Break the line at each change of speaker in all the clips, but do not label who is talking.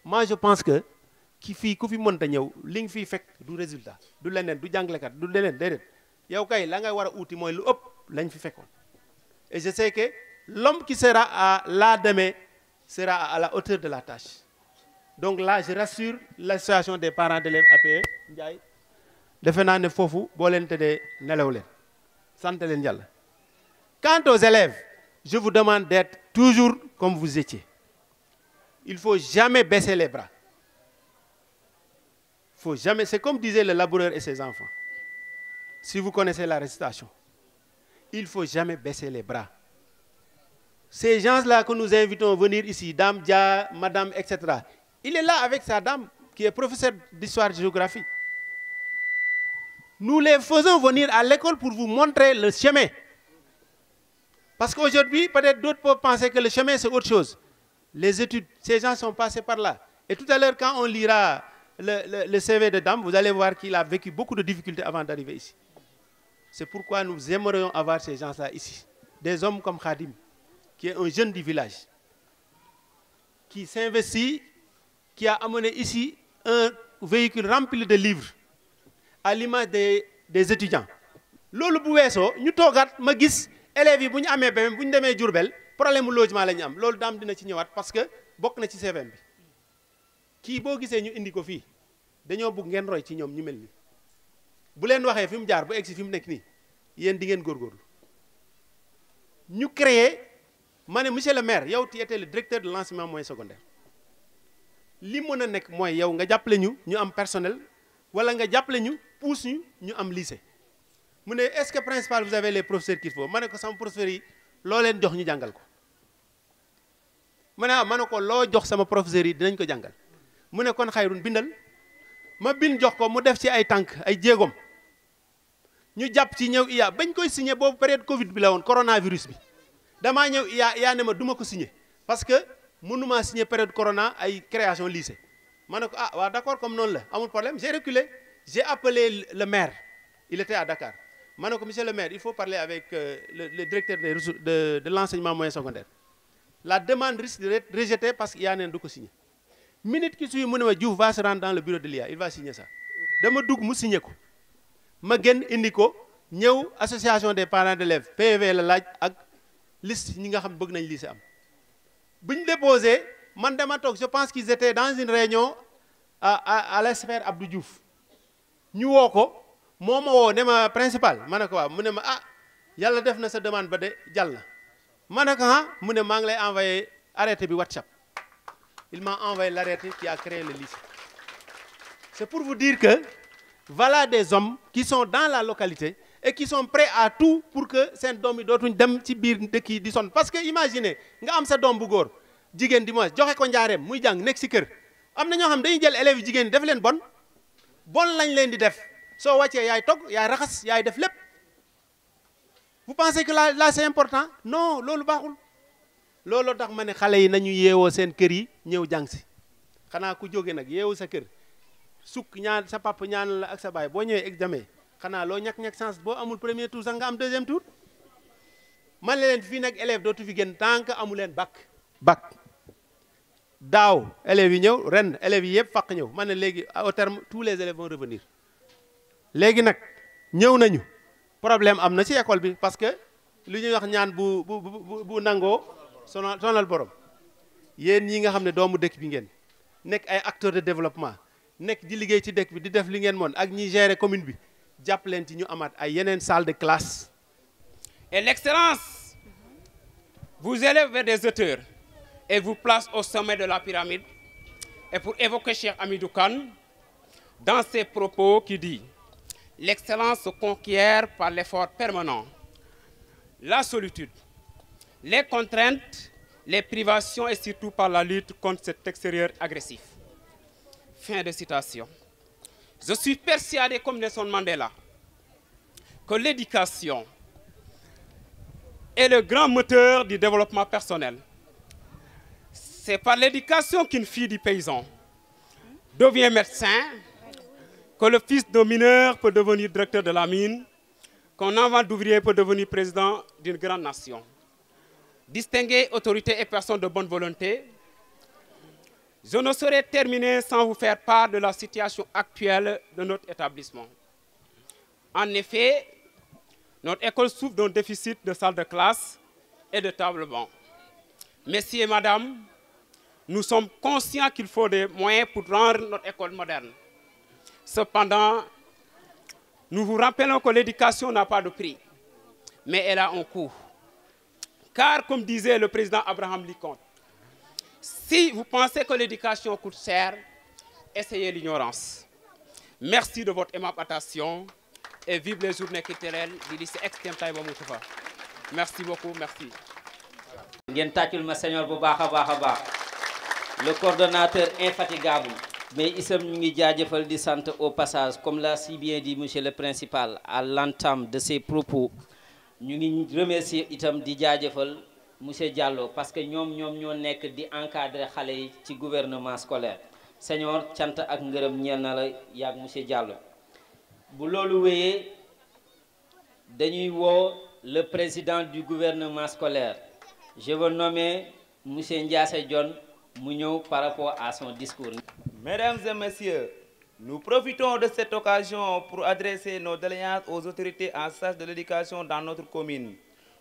moi je pense que ki fii ku fi mënta ñëw li nga fiy fekk du résultat du leneen du jàngalekat du leneen déedéet yow kay la nga war a uuti mooy lu ëpp lañ fi fekkoon. Et je sais que l'homme qui sera là demain sera à la hauteur de la tâche. Donc là je rassure l'association des parents d'élèves APE Ndiaye defe naa ne foofu boo leen tëddee nelaw leen sant leen yàlla. Quant aux élèves, je vous demande d'être toujours comme vous étiez. Il faut jamais baisser les bras. Faut jamais, c'est comme disait le laboureur et ses enfants. Si vous connaissez la récitation, il faut jamais baisser les bras. Ces gens-là que nous invitons à venir ici, Dame Dia, Madame, etc. Il est là avec sa dame qui est professeur d'histoire et de géographie. Nous les faisons venir à l'école pour vous montrer le chemin. Parce qu'aujourd'hui, peut-être d'autres peuvent penser que le chemin, c'est autre chose. Les études, ces gens sont passés par là. Et tout à l'heure, quand on lira le CV de Dame, vous allez voir qu'il a vécu beaucoup de difficultés avant d'arriver ici. C'est pourquoi nous aimerions avoir ces gens-là ici. Des hommes comme Khadim, qui est un jeune du village, qui s'investit, qui a amené ici un véhicule rempli de livres, à l'image des étudiants. Loolu bu weesoo ñu toogaat ma gis élèves yi bu ñu amee BFEM bu ñu demee Diourbel problème mu logement la ñu am loolu Dame dina ci ñëwaat parce que bokk na ci CVM bi kii boo gisee ñu indi ko fii dañoo bëgg ngeen roy ci ñoom ñu mel ni bu leen waxee fi mu jaar bu egsi fi mu nekk nii yéen di ngeen góorgóorlu ñu créer ma ne monsieur le maire yow tu étais le directeur de l'enseignement moyen secondaire li mën a nekk mooy yow nga jàppale ñu am personnel wala nga jàppale ñu pousse ñu am lycée mu ne est-ce que principal vous avez les professeurs qu'il faut ma ne ko sama professeurs yi loo leen jox ñu jàngal ko ma ne ko loo jox sama professeurs yi dinañ ko jàngal mu ne kon xayrun bindal ma bind jox ko mu def ci ay tànk ay jéegoom ñu jàpp ci ñëw IA bañ koy signé boobu période Covid bi la woon coronavirus bi damaa ñëw IA ne ma duma ko signé parce que mënumaa signé période corona ay création lycée ma ne ko ah waaw d'accord comme noonu la amul problème j'ai reculé j'ai appelé le maire il était à Dakar ma ne ko monsieur le maire il faut parler avec le directeur de l'enseignement moyen secondaire la demande risque d'être rejetée parce que IA neen du ko signé minute qui suit mu ne ma Diouf va se rendre dans le bureau de l'IA il va signer ça dama dugg mu signé ko ma gën indi ko ñëw association des parents d'élèves PV la laaj ak liste ñi nga xam bëgg nañ lycée am bu ñu déposé man dama toog je pense qu'ils étaient dans une réunion à l'SPR Abdou Diouf ñu woo ko moo ma woo ne ma principal ma ne ko waaw mu ne ma ah yàlla def na sa demande ba de jàll na ma ne ko ah mu ne maa ngi lay envoyé arrêté bi WhatsApp il m'a envoyé l'arrêté qui a créé le lycée c'est pour vous dire que voilà des hommes qui sont dans la localité et qui sont prêts à tout pour que seen doom yi dootuñ dem ci biir dëkk yi di sonn parce que imaginez nga am sa doom bu góor jigéen di moins joxe ko njaareem muy jàng nekk si kër am na ñoo xam dañuy jël élèves yi jigéen ñi def leen bon lañ leen di def soo wàccee yaay togg yaay raxas yaay def lépp vous pensez que là c'est important non loolu baaxul loolu tax ma ne xale yi nañu yeewoo seen kër yi ñëw jàng si xanaa ku jóge nag yeewu sa kër sukk ñaan sa papa ñaan la ak sa baay boo ñëwee examen xanaa loo ñàkk chance boo amul premier tour sax nga am deuxième tour man leen fii nag élève dootu fi gën tant que amu leen bac daaw élèves yi ñëw ren élèves yi yëpp fàq ñëw man ne léegi au terme tous les élèves vont revenir léegi nag ñëw nañu problème am na ci école bi parce que li ñuy wax ñaan bu nangoo sonal borom yéen ñi nga xam ne doomu dëkk bi ngeen nekk ay acteurs de développement nekk di liggéey ci dëkk bi di def li ngeen mën ak ñi gérer commune bi jàpp leen ci ñu amaat ay yeneen salle de classe.
Et l'excellence vous élève vers des hauteurs et vous place au sommet de la pyramide. Et pour évoquer Cheikh Hamidou Kane dans ses propos qui dit l'excellence se conquiert par l'effort permanent, la solitude, les contraintes, les privations et surtout par la lutte contre cet extérieur agressif. Fin de citation. Je suis persuadé comme Nelson Mandela que l'éducation est le grand moteur du développement personnel. C'est par l'éducation qu'une fille du paysan devient médecin, que le fils d'un mineur peut devenir directeur de la mine, qu'un enfant d'ouvrier peut devenir président d'une grande nation. Distinguer autorités et personnes de bonne volonté Je ne saurais terminer sans vous faire part de la situation actuelle de notre établissement. En effet, notre école souffre d'un déficit de salles de classe et de tables-bancs. Messieurs et madame, nous sommes conscients qu'il faut des moyens pour rendre notre école moderne. Cependant, nous vous rappelons que l'éducation n'a pas de prix, mais elle a un coût. Car, comme disait le président Abraham Lincoln, si vous pensez que l'éducation coûte cher, essayez l'ignorance. Merci de votre aimable attention et vive les journées culturelles du lycée Extrême Taïba Moustapha. Merci beaucoup, merci.
Le coordonnateur infatigable, mais Issam ngi jaajëfal di sant au passage, comme l'a si bien dit monsieur le principal à l'entame de ses propos, ñu ngi remercier itam di jaajëfal monsieur Diallo parce que ñoom ñoo nekk di encadrer xale yi ci gouvernement scolaire. Seigneur cant ak ngërëm ñeel na la yaag monsieur Diallo. Bu loolu wéyee dañuy woo le président du gouvernement scolaire. Je veux nommer monsieur Ndiasse John par rapport à son discours.
Mesdames et messieurs, nous profitons de cette occasion pour adresser nos doléances aux autorités en charge de l'éducation dans notre commune,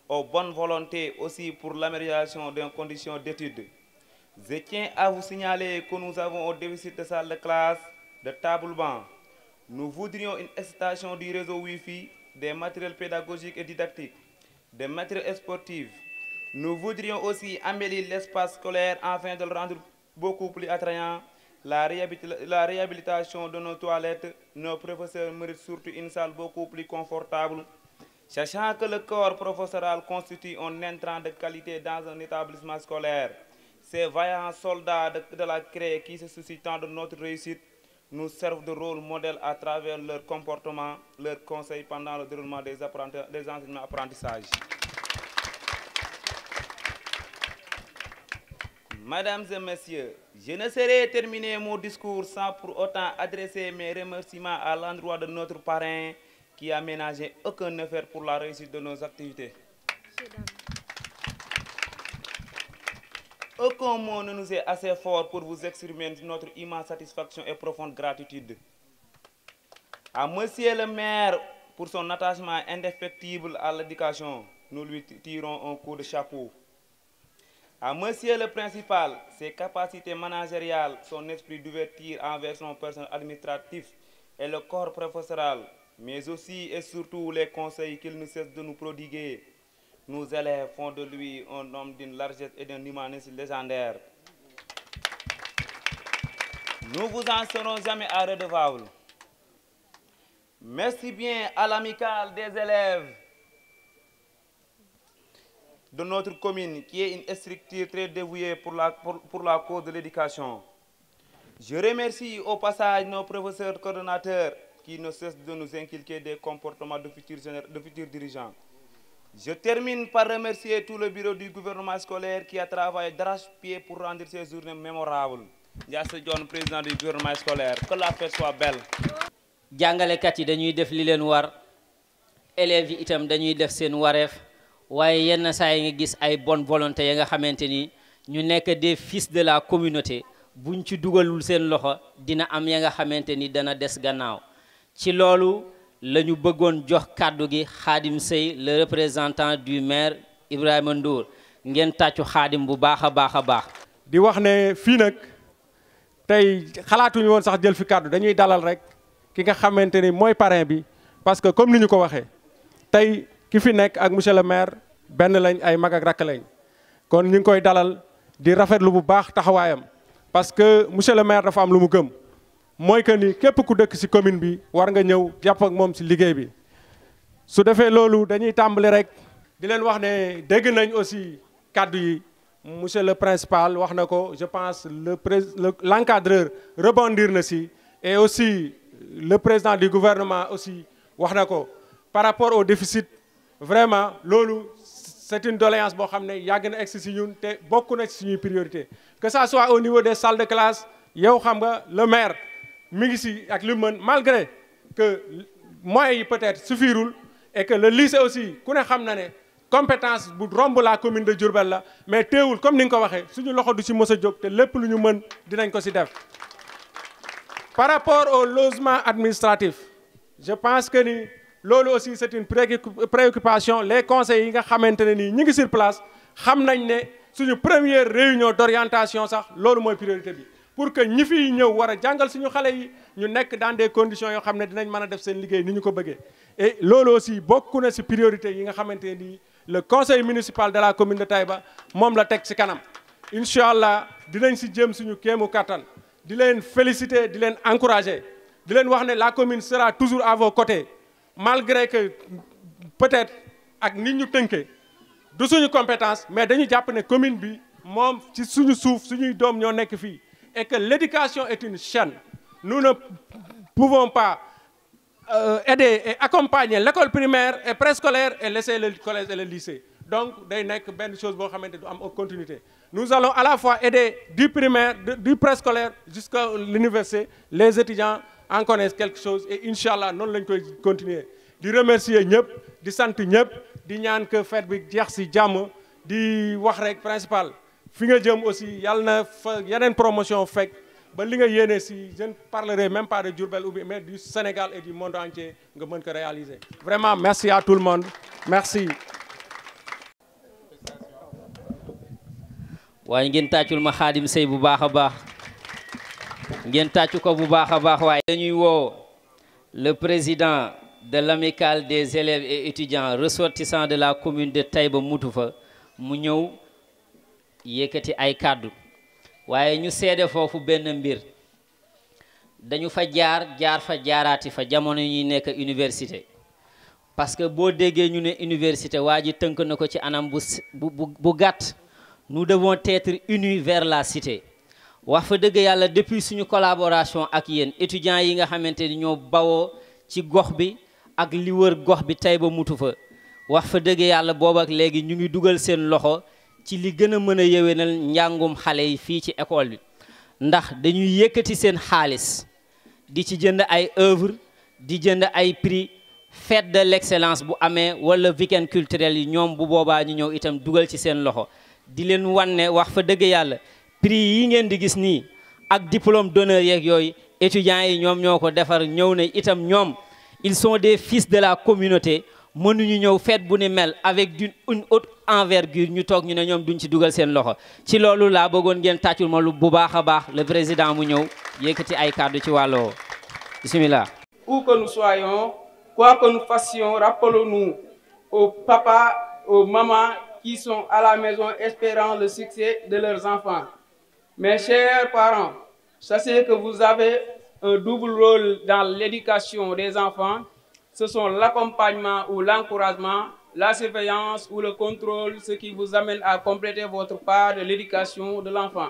aux bonnes volontés aussi pour l'amélioration des conditions d'études. Je tiens à vous signaler que nous avons un déficit de salles de classe, de tables-bancs. Nous voudrions une extension du réseau Wi-Fi, des matériels pédagogiques et didactiques, des matériels sportifs. Nous voudrions aussi améliorer l'espace scolaire afin de le rendre beaucoup plus attrayant, la réhabilitation de nos toilettes. Nos professeurs méritent surtout une salle beaucoup plus confortable, sachant que le corps professoral constitue un intrant de qualité dans un établissement scolaire. Ces vaillants soldats de la CRE qui se soucient tant de notre réussite nous servent de rôle modèle à travers leur comportement, leurs conseils pendant le déroulement des enseignements apprentissages. Mesdames et messieurs, je ne saurais terminer mon discours sans pour autant adresser mes remerciements à l'endroit de notre parrain qui a ménagé aucun effort pour la réussite de nos activités. Aucun mot ne nous est assez fort pour vous exprimer notre immense satisfaction et profonde gratitude. À monsieur le maire pour son attachement indéfectible à l'éducation, nous lui tirons un coup de chapeau. À monsieur le principal, ses capacités managériales, son esprit d'ouverture envers son personnel administratif et le corps professoral, mais aussi et surtout les conseils qu'il ne cesse de nous prodiguer. Nos élèves font de lui un homme d'une largesse et d'un humanisme légendaire. Nous vous en serons jamais redevables. Merci bien à l'amicale des élèves de notre commune, qui est une structure très dévouée pour la cause de l'éducation. Je remercie au passage nos professeurs coordonnateurs qui ne cessent de nous inculquer des comportements de futurs dirigeants. Je termine par remercier tout le bureau du gouvernement scolaire qui a travaillé d'arrache-pied pour rendre ces journées mémorables. Ndiasse John, président du gouvernement scolaire, que la fête soit belle.
jàngalekat yi dañuy def li leen war, élèves yi itam dañuy def seen wareef. waaye yenn saa yi nga gis ay bonne volonté ya nga xamante ni ñu nekk des fils de la communauté buñ ci dugalul seen loxo dina am ya nga xamante ni dana des gannaaw. Ci loolu la ñu bëggoon jox kàddu gi Khadim Sey, le représentant du maire Ibrahima Ndour. ngeen tàccu Khadim bu baax a baax a baax.
di wax ne fii nag tey xalaatuñu woon sax jël fi kàddu, dañuy dalal rek ki nga xamante ni mooy parrain bi, parce que comme ni ñu ko waxee tey ki fi nekk ak monsieur le maire benn lañ, ay mag ak rakk lañ. kon ñu ngi koy dalal di rafetlu bu baax taxawaayam, parce que monsieur le maire dafa am lu mu gëm, mooy que ni képp ku dëkk ci commune bi war nga ñëw jàpp ak moom ci liggéey bi. su defee loolu dañuy tàmbali rek di leen wax ne dégg nañ aussi kàddu yi monsieur le principal wax na ko, je pense l'encadreur rebondir na ci, et aussi le président du gouvernement aussi wax na ko par rapport au déficit. Vraiment loolu c'est une doléance boo xam ne yàgg na egsi ci ñun te bokk na ci suñuy priorité, que ça soit au niveau des salles de classe. yow xam nga le maire mi ngi ci ak li mën, malgré que moyens yi peut-être suffirul, et que le lycée aussi ku ne xam na ne compétence bu romb la commune de Diourbel la mais teewul comme ni nga ko waxee suñu loxo du ci mës a jóg te lépp lu ñu mën dinañ ko ci def. Par rapport au logement administratif je pense que ni loolu aussi c'est une préoccupation. Les conseils yi nga xamante ne nii ñi ngi sur place xam nañ ne suñu première réunion d'orientation sax loolu mooy priorité bi pour que ñi fiy ñëw war a jàngal suñu xale yi ñu nekk dans des conditions yoo xam ne dinañ mën a def seen liggéey ni ñu ko bëggee. Et loolu aussi bokk na ci priorité yi nga xamante ne nii le conseil municipal de la commune de Taïba moom la teg ci kanam incha allah dinañ ci jëm suñu kéemu kattan di leen féliciter di leen encourager di leen wax ne la commune sera toujours à vos côtés malgré que peut-être ak nit ñu tënkee du suñu compétence mais dañu jàpp ne commune bi moom ci suñu suuf suñuy doom ñoo nekk fii et que l'éducation est une chaîne. Nous ne pouvons pas aider et accompagner l'école primaire et préscolaire et laisser le collège et le lycée. Donc day nekk benn chose boo xamante du am continuité. Nous allons à la fois aider du primaire du préscolaire jusqu'à l'université. Les étudiants en connaissent quelque chose et inchallah noonu lañ koy continuer. Di remercier ñëpp di sant ñëpp di ñaan que fête bi jeex ci jàmm di wax rek principal fi nga jëm aussi yàlla na fa yeneen promotion fekk ba li nga yéene ci je ne parlerai même pas de Diourbel ou bien mais du Sénégal et du monde entier nga mën ko réaliser. Vraiment merci à tout le monde merci.
waaye ngeen tàccul ma Khadim Sey bu baax a baax ngeen tàccu ko bu baax a baax waaye dañuy woo le président de l'amicale des élèves et étudiants ressortissants de la commune de Taïba Moutoufa mu ñëw yëkkati ay kàddu waaye ñu seede foofu benn mbir dañu fa jaar fa jaaraati fa jamono ñuy nekk université parce que boo déggee ñu ne université waa ji tënk na ko ci anam bu gàtt. Nous devons être unis vers la cité wax fa dëgg yàlla depuis suñu collaboration ak yéen étudiants yi nga xamante ni ñoo bawoo ci gox bi ak li wër gox bi Taïba Moutoufa wax fa dëgg yàlla boobu ak léegi ñu ngi dugal seen loxo ci li gën a mën a yéwénal njàngum xale yi fii ci école bi ndax dañuy yëkkati seen xaalis di ci jënd ay œuvre di jënd ay prix fête de l'excellence bu amee wala week-end culturel yi ñoom bu boobaa ñu ñëw itam dugal ci seen loxo di leen wanne wax fa dëgg yàlla prix yi ngeen di gis nii ak diplôme d'honneur yeeg yooyu étudiants yi ñoom ñoo ko defar ñëw ne itam ñoom ils sont des fils de la communauté mënuñu ñëw fête bu ni mel avec une haute envergure ñu toog ñu ne ñoom duñ ci dugal seen loxo ci loolu laa bëggoon ngeen tàccul ma lu bu baax a baax le président mu ñëw yëkkati ay kàddu ci wàlloo bismillah.
Où que nous soyons, quoi que nous fassions, rappelons-nous aux papas, aux mamans qui sont à la maison espérant le succès de leurs enfants. Mes chers parents, sachez que vous avez un double rôle dans l'éducation des enfants. Ce sont l'accompagnement ou l'encouragement, la surveillance ou le contrôle, ce qui vous amène à compléter votre part de l'éducation de l'enfant.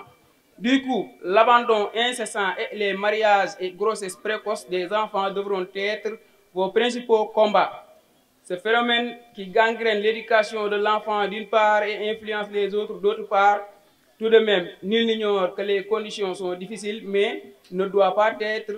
Du coup, l'abandon incessant et les mariages et grossesses précoces des enfants devront être vos principaux combats. Ce phénomène qui gangrène l'éducation de l'enfant d'une part et influence les autres d'autre part, tout de même, nul n'ignore que les conditions sont difficiles, mais ne doit pas être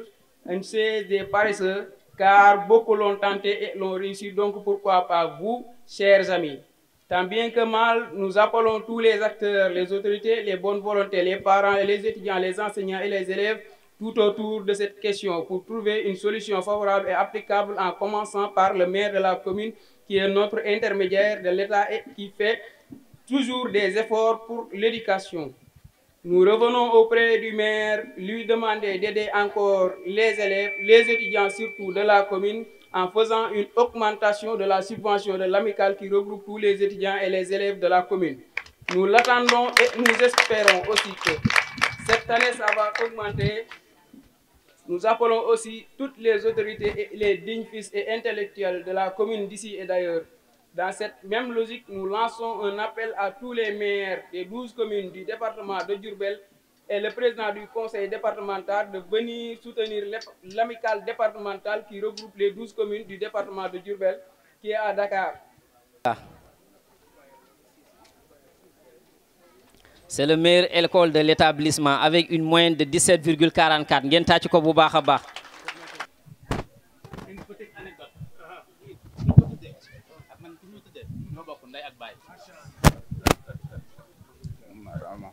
une chaise des paresseux, car beaucoup l'ont tenté et l'ont réussi, donc pourquoi pas vous, chers amis. Tant bien que mal, nous appelons tous les acteurs, les autorités, les bonnes volontés, les parents et les étudiants, les enseignants et les élèves, tout autour de cette question pour trouver une solution favorable et applicable en commençant par le maire de la commune qui est notre intermédiaire de l'État et qui fait toujours des efforts pour l'éducation. Nous revenons auprès du maire, lui demander d'aider encore les élèves, les étudiants surtout de la commune en faisant une augmentation de la subvention de l'amicale qui regroupe tous les étudiants et les élèves de la commune. Nous l'attendons et nous espérons aussi que cette année ça va augmenter. Nous appelons aussi toutes les autorités et les dignes fils et intellectuels de la commune d'ici et d'ailleurs. Dans cette même logique, nous lançons un appel à tous les maires des 12 communes du département de Diourbel et le président du conseil départemental de venir soutenir l'amicale départementale qui regroupe les 12 communes du département de Diourbel qui est à Dakar.
C'est le meilleur école de l'établissement avec une moyenne de 17,44. Ngeen tàcc ko bu baax a baax.
nday ak baay.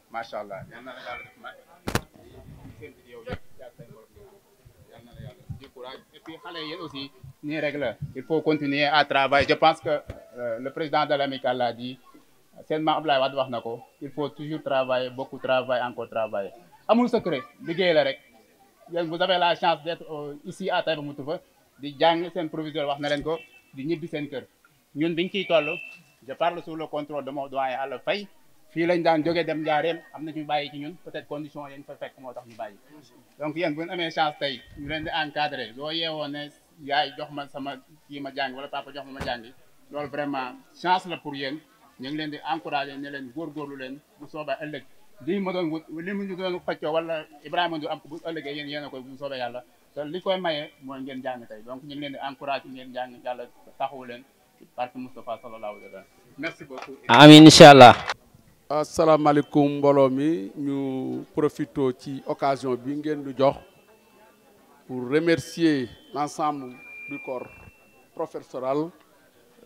macha allah yal na la yàlla def ma seen yow yëpp yàlla seen borom yal na la yàlla du courage et puis xale yi aussi nii rek la il faut continuer à travailler je pense que le président de l'amicale l'a dit seen maam Abdoulaye Wade wax na ko il faut toujours travailler beaucoup travailler encore travailler amul secret liggéey la rek yéen vous avez la chance d'être ici à Taïba Moutoufa di jàng seen proviseur wax na leen ko di ñibbi seen kër ñun biñ ciy toll je parle sous le contrôle de mon doyen Alla Faye fii lañ daan jógee dem Njaareem am na ñu bàyyi ci ñun peut-être condition yañ fa fekk moo tax ñu bàyyi donc yéen bu ñu amee chance tey ñu leen di encadrer loo yeewoo ne yaay jox ma sama kii ma jàng wala papa jox ma jàngi loolu vraiment chance la pour yéen ñu ngi leen di encourager ne leen góorgóorlu leen bu soobee ëllëg lii ma doon wut li mu ñu doon faccoo wala Ibrahima du am bu ëllëgee yéen a koy bu soobee yàlla te li koy maye mooy ngeen jàng tey donc ñu ngi leen di encourager ngeen jàng yàlla taxawu leen parce que Moustapha sallallahu alayhi wa sallam merci beaucoup.
amiin incha allah.
asalaamaaleykum mbooloo mi ñu profito ci occasion bi ngeen di jox pour remercier l'ensemble du corps professoral,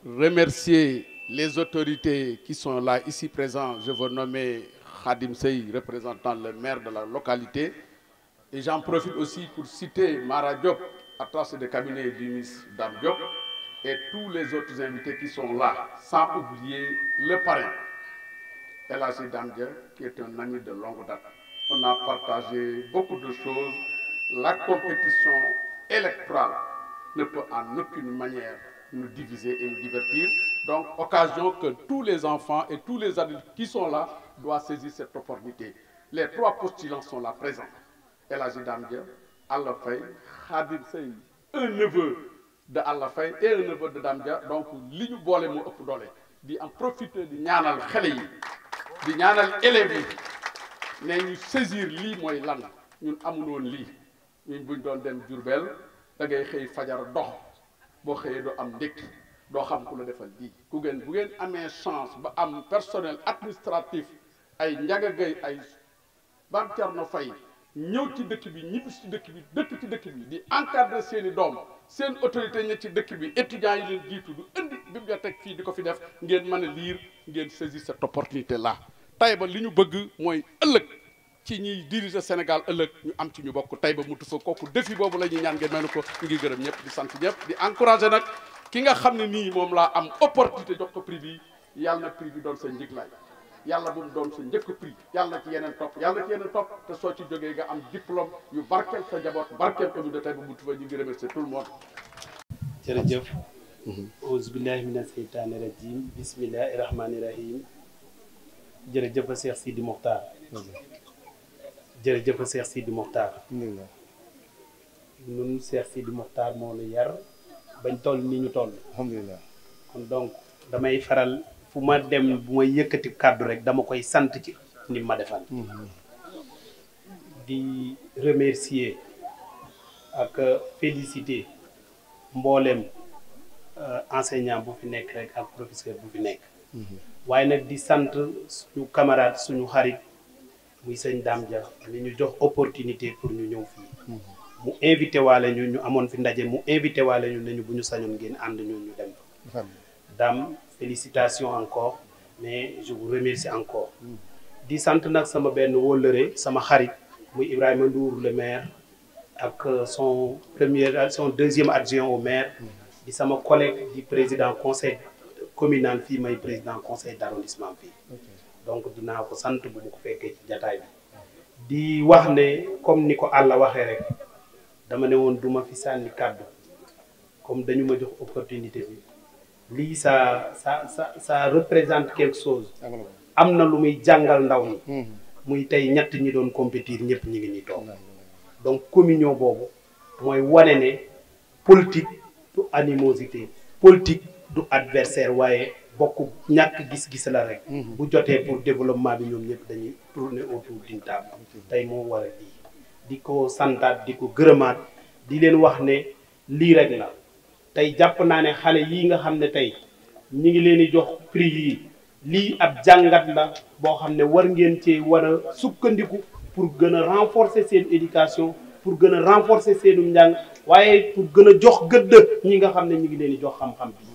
remercier les autorités qui sont là ici présents. Je veux nommer Khadim Sey, représentant le maire de la localité. Et j'en profite aussi pour citer Mara Diop, attaché de cabinet du ministre Dame Diop, et tous les autres invités qui sont là, sans oublier le parrain, El Hadji Dame Diop, qui est un ami de longue date. On a partagé beaucoup de choses. La compétition électorale ne peut en aucune manière nous diviser et nous divertir. Donc, occasion que tous les enfants et tous les adultes qui sont là doivent saisir cette opportunité. Les trois postulants sont là présents. El Hadji Dame Diop, Alla Faye, Khadim Sey, un neveu de Alla Faye et un neveu de Dame Diop. Donc, li ñu boole moo ëpp doole di en profiter di ñaanal xale yi di ñaanal élèves yi ne ñu saisir lii mooy lan ñun amul woon lii ñun buñ doon dem Diourbel da ngay xëy fajar dox boo xëyee doo am ndékki doo xam ku la defal lii ku ngeen bu ngeen amee chance ba am personnel administratif ay Ndiaga Gueye ay Bam Thierno Faye ñëw ci dëkk bi ñibbi ci dëkk bi dëkk ci dëkk bi di encadrer seeni doom seen autorité ña ci dëkk bi étudiants yi leen jiitu du indi bibliothèque fii di ko fi def ngeen mën a lire ngeen saisir cette opportunité là. Taïba li ñu bëgg mooy ëllëg ci ñiy diriger Sénégal ëllëg ñu am ci ñu bokk Taïba Moutoufa kooku défi boobu la ñuy ñaan ngeen mel ne ko ñu ngi gërëm ñëpp di sant ñëpp di encourager nag ki nga xam ne nii moom laa am opportunité jox ko prix bi yàlla na prix bi doon sa njiglaay yàlla bu mu doon sa njëkk prix yàlla ci yeneen topp yàlla ci yeneen topp te soo ci jógee nga am diplôme yu barkeel sa njaboot barkeel commune de Taïba Moutoufa ñu ngi remercier tout le monde.
jërëjëf. auzu billahi mina seytaani rajim bismillahi rahmani rahim. jërëjëf Cheikh Sidi Mokhtar. jërëjëf Cheikh Sidi Mokhtar. ñun Cheikh Sidi Mokhtar moo nu yar bañ toll ni ñu toll.
alhamdulilah.
kon donc damay faral fu ma dem bu may yëkkati kàddu rek dama koy sant ci ni ma defal. di remercier ak féliciter mboolem enseignant bu fi nekk rek ak professeur bu fi nekk. waaye nag di sant suñu camarade suñu xarit muy sëñ Dame Dia mi ñu jox opportunité pour ñu ñëw fii. mu invité waale ñu amoon fi ndaje mu invité waale ñu nañu bu ñu sañoon ngeen ànd ñu dem fa. Dame félicitations encore mais je vous remercie encore. di sant nag sama benn wóllëre sama xarit muy Ibrahima Ndour le maire ak son deuxième adjoint au maire. di sama collègue di président conseil communal fii may président conseil d'arrondissement fii. donc dinaa ko sant bu mu ko fekkee ci jataay bi. di wax ne comme ni ko Alla waxee rek dama ne woon duma fi sànni kàddu comme dañu ma jox opportunité bi lii ça représente quelque chose. am na lu muy jàngal ndaw ñi. muy tey ñett ñi doon compétir ñëpp ñi ngi ñuy toog. donc communion boobu mooy wane ne politique du animosité politique du adversaire waaye bokk ñàkk gis-gis la rek. bu jotee pour développement bi ñoom ñëpp dañuy tourner autour d'une table. tey moo war a lii di ko santaat di ko gërëmaat di leen wax ne lii rek la tey jàpp naa ne xale yii nga xam ne tey ñi ngi leen di jox prix yii lii ab jàngat la boo xam ne war ngeen cee war a sukkandiku pour gën a renforcer seen éducation pour gën a renforcer seenu njàng waaye pour gën a jox gëdd ñi nga xam ne ñi ngi leen di jox xam-xam bi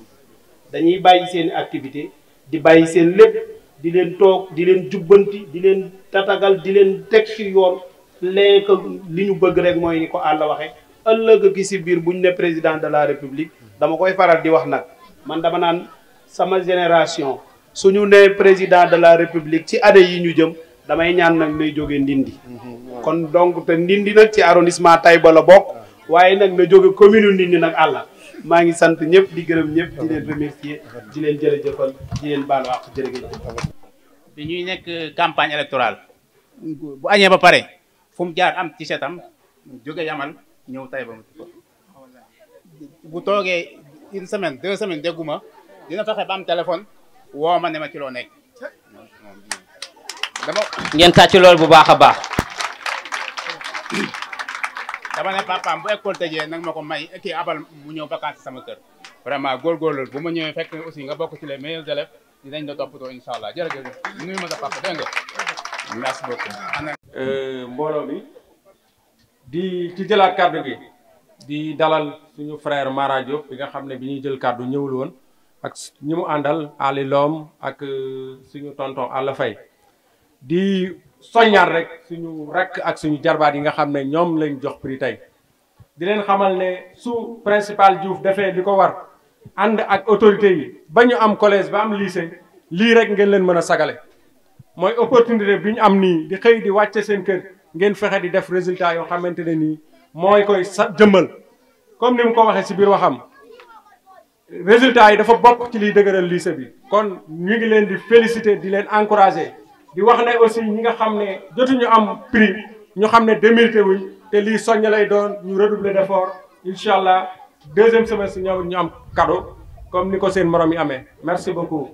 dañuy bàyyi seen activité di bàyyi seen lépp di leen toog di leen jubbanti di leen tatagal di leen teg ci yoon léegi li ñu bëgg rek mooy ni ko àlla waxee ëllëg gi si biir bu ñu ne président de la république dama koy faral di wax nag man dama naan sama génération suñu ne président de la république ci année yi ñu jëm damay ñaan nag nay jóge Ndindi kon donc te Ndindi nag ci arrondissement Taïba la bokk waaye nag na jóge commune Ndindi nag àlla maa ngi sant ñëpp di gërëm ñëpp di leen remercier di leen jërëjëfal di leen baalu àq jërëjëf.
bi ñuy nekk campagne électorale bu añee ba pare fu mu jaar am ci seetam jóge Yamal ñëw Taïba bu toogee une semaine 2 semaines dégguma dina fexe ba am téléphone woo ma ne ma ci loo nekk dama
ngeen tàcc lool bu baax a baax.
dama ne papaam bu école tëjee nag ma ko may kii abal mu ñëw vacances sama kër vraiment góorgóorlu bu ma ñëwee fekk aussi nga bokk ci les meilleurs élèves dinañ la toppatoo incha allah jërëjëf nuyu ma sa papa dégg nga merci beaucoup.
mbooloo mi di ci jëlaat kàddu gi di dalal suñu frère Mara Diop bi nga xam ne bi ñuy jël kàddu ñëwul woon ak ñi mu àndal Ali Lom ak suñu tonton Alla Faye di soññaat rek suñu rakk ak suñu jarbaat yi nga xam ne ñoom lañ jox prix tey di leen xamal ne su principal Diouf defee li ko war ànd ak autorité yi ba ñu am collège ba am lycée lii rek ngeen leen mën a sagale mooy opportunité bi ñu am nii di xëy di wàcce seen kër ngeen fexe di def résultat yoo xamante ne nii mooy koy sa jëmmal comme ni mu ko waxee si biir waxam résultat yi dafa bokk ci liy dëgëral lycée bi kon ñu ngi leen di féliciter di leen encourager di wax ne aussi ñi nga xam ne jotuñu am prix ñu xam ne démérité wuñ te lii soññ lay doon ñu redoubler d'effort incha allah deuxième semestre ñoom ñu am cadeau comme ni ko seen morom yi amee merci beaucoup.